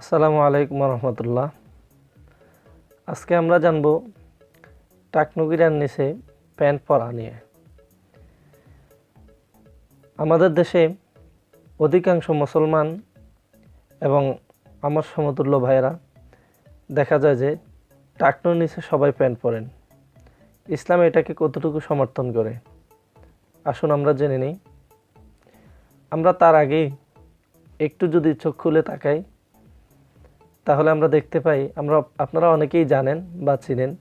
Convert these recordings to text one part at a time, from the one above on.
আসসালামু আলাইকুম রহমতুল্লাহ। আজকে আমরা জানব টাকনুগিরার নিচে প্যান্ট পরা নিয়ে। আমাদের দেশে অধিকাংশ মুসলমান এবং আমার সমতুল্য ভাইয়েরা দেখা যায় যে টাকনুর নিচে সবাই প্যান্ট পরেন। ইসলাম এটাকে কতটুকু সমর্থন করে আসুন আমরা জেনে নিই। আমরা তার আগে একটু যদি চোখ খুলে তাকাই তাহলে আমরা দেখতে পাই, আপনারা অনেকেই জানেন বা চিনেন,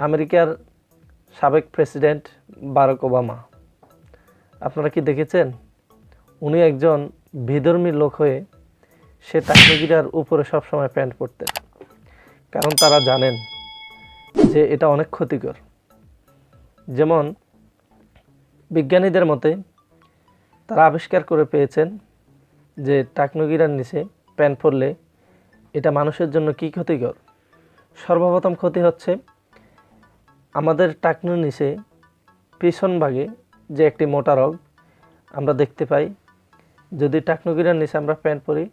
আমেরিকার সাবেক প্রেসিডেন্ট বারাক ওবামা। আপনারা কি দেখেছেন? উনি একজন বিধর্মী লোক হয়ে সে টাকনুগিরার উপরে সবসময় প্যান্ট পরতেন, কারণ তারা জানেন যে এটা অনেক ক্ষতিকর। যেমন বিজ্ঞানীদের মতে তারা আবিষ্কার করে পেয়েছেন যে টাকনুগিরার নিচে প্যান্ট পরলে এটা মানুষের জন্য কি ক্ষতিকর। সর্বপ্রথম ক্ষতি হচ্ছে আমাদের টাকনুর নিচে পিছন ভাগে যে একটি মোটা রগ আমরা দেখতে পাই, যদি টাকনুগিরার নিচে আমরা প্যান্ট পরি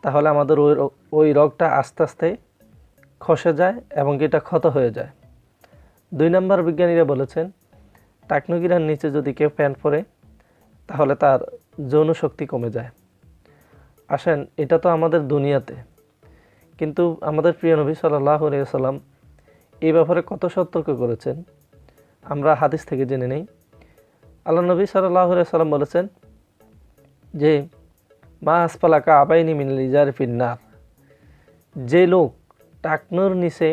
তাহলে আমাদের ওই রগটা আস্তে আস্তে খসে যায় এবং এটা ক্ষত হয়ে যায়। 2 নম্বর, বিজ্ঞানীরা বলেছেন টাকনুগিরার নিচে যদি কেউ প্যান্ট পরে তাহলে তার যৌন শক্তি কমে যায়। আসেন, এটা তো আমাদের দুনিয়াতে, কিন্তু আমাদের প্রিয় নবী সাল্লাল্লাহু আলাইহি ওয়াসাল্লাম এই ব্যাপারে কত সতর্ক করেছেন আমরা হাদিস থেকে জেনে নেই। আল্লাহ নবী সাল্লাল্লাহু আলাইহি ওয়াসাল্লাম বলেছেন যে মা আসফালা কাবাইনি মিনাল ইজারি ফিন্নার, যে লোক টাকনুর নিচে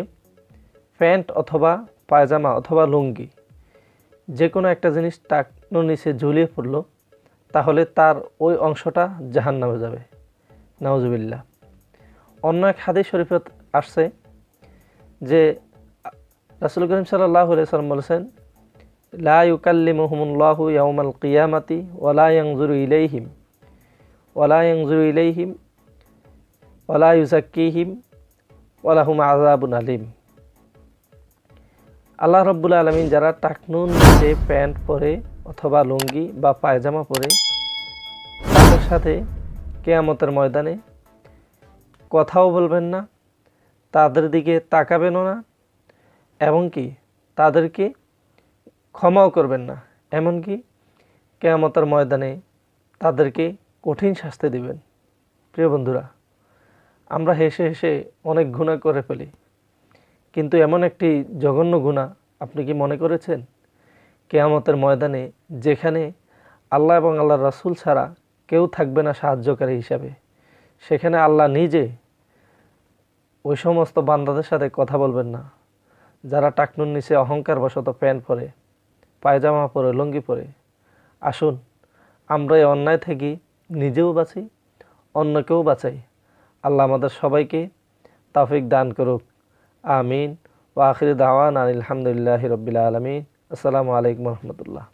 প্যান্ট অথবা পায়জামা অথবা লুঙ্গি যে কোনো একটা জিনিস টাকনুর নিচে ঝুলিয়ে পড়লো তাহলে তার ওই অংশটা জাহান্নামে যাবে। নাউজুবিল্লাহ। অন্য এক হাদিস শরীফে আসছে যে রাসূল করিম সাল্লাল্লাহু আলাইহি ওয়াসাল্লাম বলেছেন লা ইউকাল্লিমুহুমুল্লাহু ইয়াউমাল কিয়ামাতি ওয়ালা ইয়ানজুরু ইলাইহিম ওয়ালা ইউযাক্কিহিম ওয়ালাহুম আযাবুন আলীম। আল্লাহ রাব্বুল আলামিন যারা টাকনুর নিচে প্যান্ট পরে অথবা লুঙ্গি বা পায়জামা পরে তাদের সাথে কিয়ামতের ময়দানে কথাও বলবেন না, তাদের দিকে তাকাবেনও না, এমনকি তাদেরকে ক্ষমাও করবেন না, এমনকি কিয়ামতের ময়দানে তাদেরকে কঠিন শাস্তি দিবেন। প্রিয় বন্ধুরা, আমরা হেসে হেসে অনেক গুনাহ করে ফেলি, কিন্তু এমন একটি জঘন্য গুনাহ আপনি কি মনে করেছেন? কিয়ামতের ময়দানে যেখানে আল্লাহ এবং আল্লাহর রাসূল ছাড়া কেউ থাকবে না সাহায্যকারী হিসাবে, সেখানে আল্লাহ নিজে ওই সমস্ত বান্দাদের সাথে কথা বলবেন না যারা টাকনুর নিচে অহংকার বশত প্যান্ট পরে, পায়জামা পরে, লুঙ্গি পরে। আসুন আমরা এই অন্যায় থেকে নিজেও বাঁচি, অন্যকেও বাঁচাই। আল্লাহ আমাদের সবাইকে তৌফিক দান করুক। আমিন। ওয়া আখিরু দাওয়ানা আলহামদুলিল্লাহি রাব্বিল আলামিন। আসসালামু আলাইকুম রহমতুল্লাহ।